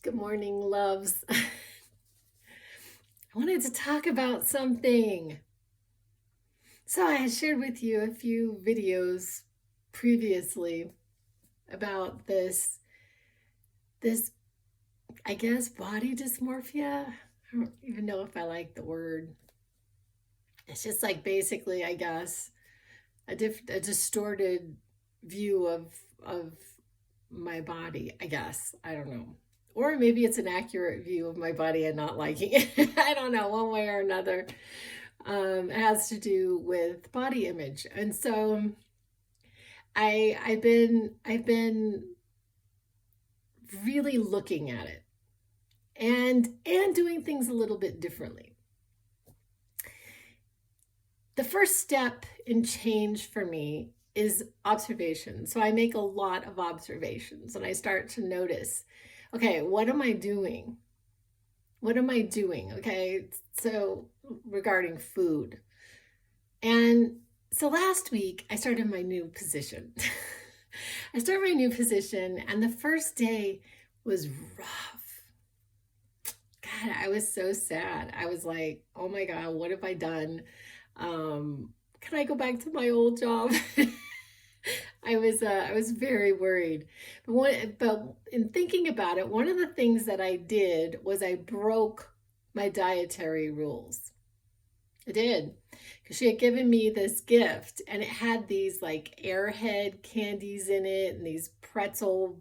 Good morning, loves. I wanted to talk about something. So I had shared with you a few videos previously about this I guess body dysmorphia. I don't even know if I like the word. It's just like basically, I guess, a distorted view of my body, I guess. I don't know. Or maybe it's an accurate view of my body and not liking it. I don't know, one way or another. It has to do with body image. And so I've been really looking at it and doing things a little bit differently. The first step in change for me is observation. So I make a lot of observations and I start to notice, okay, what am I doing? What am I doing? Okay, so regarding food. And so last week I started my new position. I started my new position, and the first day was rough. God, I was so sad. I was like, oh my God, what have I done? Can I go back to my old job? I was very worried. But in thinking about it, one of the things that I did was I broke my dietary rules. I did, because she had given me this gift, and it had these like airhead candies in it, and these pretzel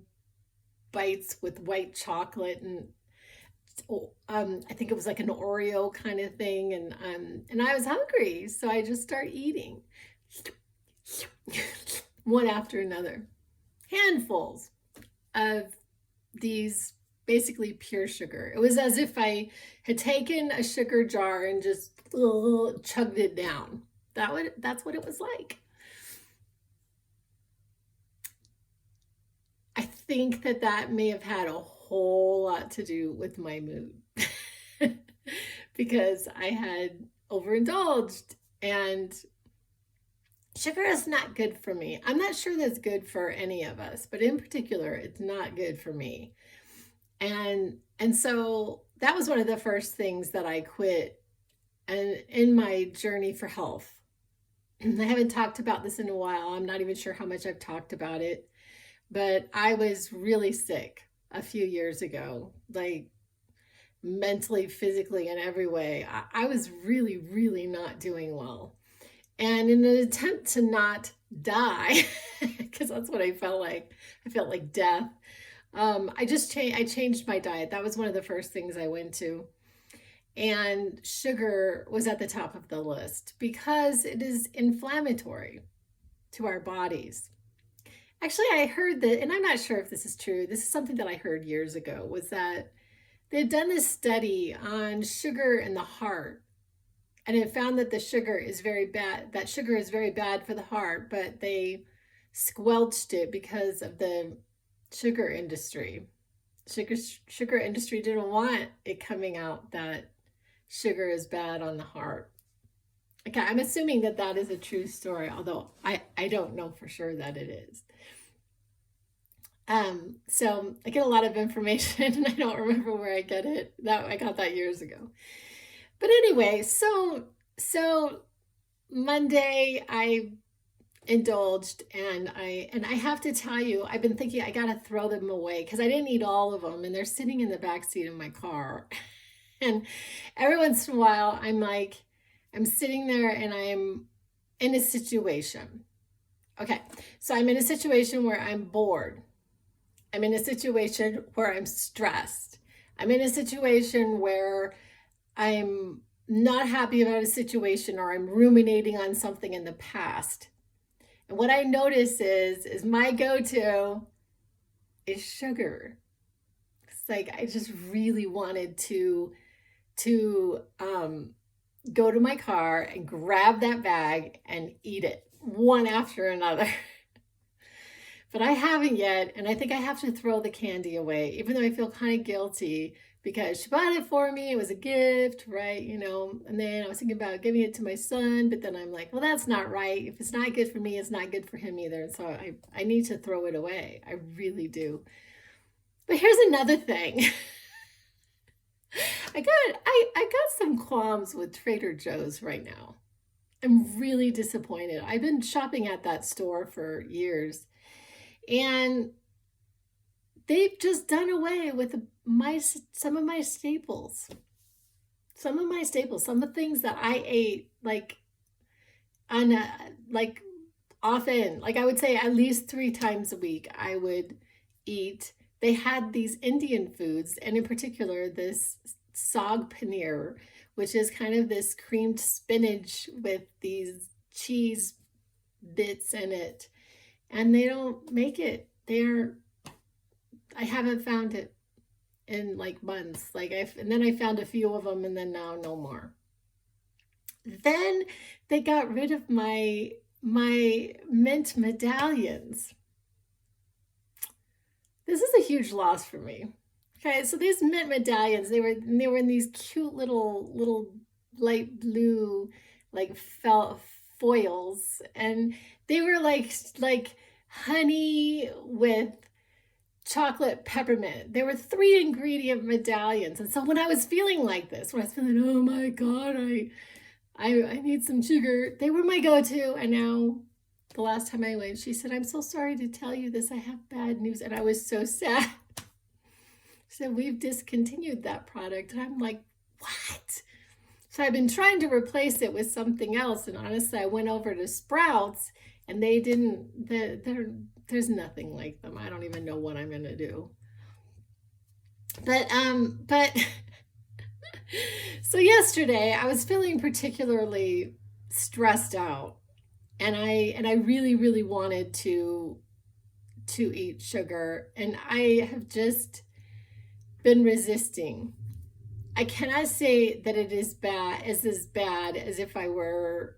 bites with white chocolate, and I think it was like an Oreo kind of thing, and I was hungry, so I just started eating one after another, handfuls of these basically pure sugar. It was as if I had taken a sugar jar and just chugged it down. That's what it was like. I think that may have had a whole lot to do with my mood because I had overindulged, and sugar is not good for me. I'm not sure that's good for any of us, but in particular, it's not good for me. And so that was one of the first things that I quit, and in my journey for health. I haven't talked about this in a while. I'm not even sure how much I've talked about it, but I was really sick a few years ago, like mentally, physically, in every way. I was really, really not doing well. And in an attempt to not die, because that's what I felt like death. I changed my diet. That was one of the first things I went to. And sugar was at the top of the list because it is inflammatory to our bodies. Actually, I heard that, and I'm not sure if this is true. This is something that I heard years ago, was that they had done this study on sugar in the heart, and it found that sugar is very bad for the heart, but they squelched it because of the sugar industry. Sugar industry didn't want it coming out that sugar is bad on the heart. Okay, I'm assuming that that is a true story, although I don't know for sure that it is. So I get a lot of information and I don't remember where I get it. That I got that years ago. But anyway, so Monday I indulged, and I have to tell you, I've been thinking I gotta throw them away because I didn't eat all of them, and they're sitting in the back seat of my car. And every once in a while I'm sitting there and I'm in a situation. Okay, so I'm in a situation where I'm bored. I'm in a situation where I'm stressed. I'm in a situation where I'm not happy about a situation, or I'm ruminating on something in the past. And what I notice is my go-to is sugar. It's like I just really wanted to go to my car and grab that bag and eat it one after another. But I haven't yet, and I think I have to throw the candy away, even though I feel kind of guilty because she bought it for me. It was a gift, right? And then I was thinking about giving it to my son, but then I'm like, well, that's not right. If it's not good for me, it's not good for him either. And so I need to throw it away. I really do. But here's another thing. I got some qualms with Trader Joe's right now. I'm really disappointed. I've been shopping at that store for years, and they've just done away with some of my staples. Some of my staples, some of the things that I ate on a, like often, like I would say at least 3 times a week, I would eat. They had these Indian foods, and in particular, this saag paneer, which is kind of this creamed spinach with these cheese bits in it. And they don't make it. I haven't found it in like months. And then I found a few of them, and then now no more. Then they got rid of my mint medallions. This is a huge loss for me. Okay, so these mint medallions, they were in these cute little light blue like felt foils, and they were like honey with chocolate peppermint. There were 3 ingredient medallions. And so when I was feeling like this, when I was feeling, oh my God, I need some sugar, they were my go-to. And now the last time I went, she said, I'm so sorry to tell you this. I have bad news. And I was so sad. She said, we've discontinued that product. And I'm like, what? So I've been trying to replace it with something else. And honestly, I went over to Sprouts, and they didn't, there's nothing like them. I don't even know what I'm going to do. But so yesterday I was feeling particularly stressed out, and I really, really wanted to eat sugar, and I have just been resisting. I cannot say that it is as bad as if I were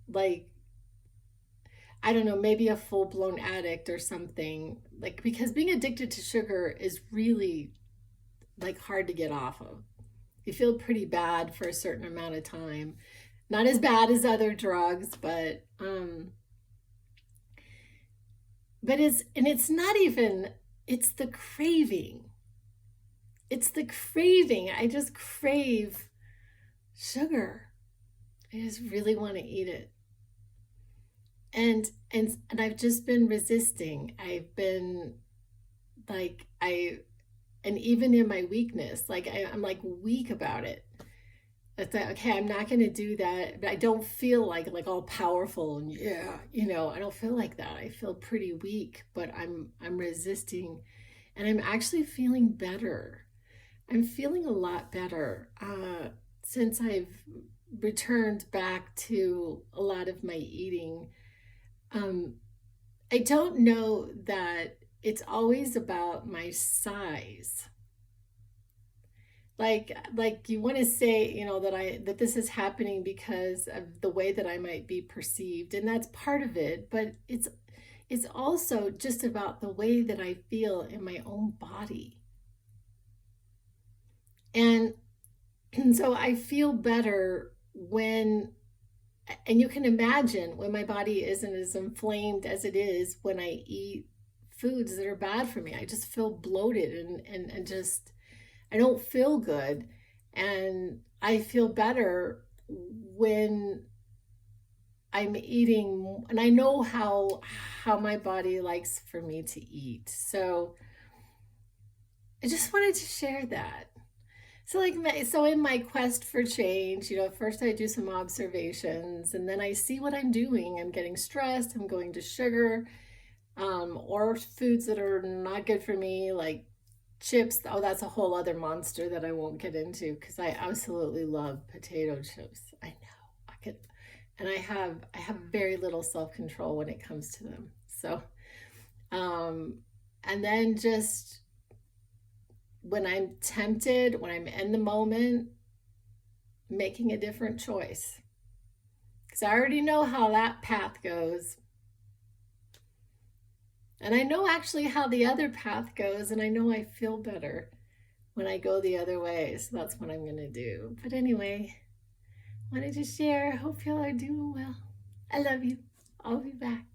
like, I don't know, maybe a full-blown addict or something. Like, because being addicted to sugar is really like hard to get off of. You feel pretty bad for a certain amount of time. Not as bad as other drugs, but it's not even, it's the craving. It's the craving. I just crave sugar. I just really want to eat it. And I've just been resisting. I've been like, and even in my weakness, like I'm like weak about it. It's like, okay, I'm not going to do that. But I don't feel like all powerful and yeah, I don't feel like that. I feel pretty weak, but I'm resisting, and I'm actually feeling better. I'm feeling a lot better since I've returned back to a lot of my eating. I don't know that it's always about my size. Like you want to say, that this is happening because of the way that I might be perceived, and that's part of it, but it's also just about the way that I feel in my own body. And so I feel better when, and you can imagine when my body isn't as inflamed as it is when I eat foods that are bad for me. I just feel bloated and just, I don't feel good. And I feel better when I'm eating, and I know how my body likes for me to eat. So I just wanted to share that. So in my quest for change, first I do some observations, and then I see what I'm doing. I'm getting stressed. I'm going to sugar, or foods that are not good for me, like chips. Oh, that's a whole other monster that I won't get into, because I absolutely love potato chips. I know I could, and I have very little self-control when it comes to them. So, and then just when I'm tempted, when I'm in the moment, making a different choice. Because I already know how that path goes. And I know actually how the other path goes, and I know I feel better when I go the other way. So that's what I'm going to do. But anyway, wanted to share. Hope y'all are doing well. I love you. I'll be back.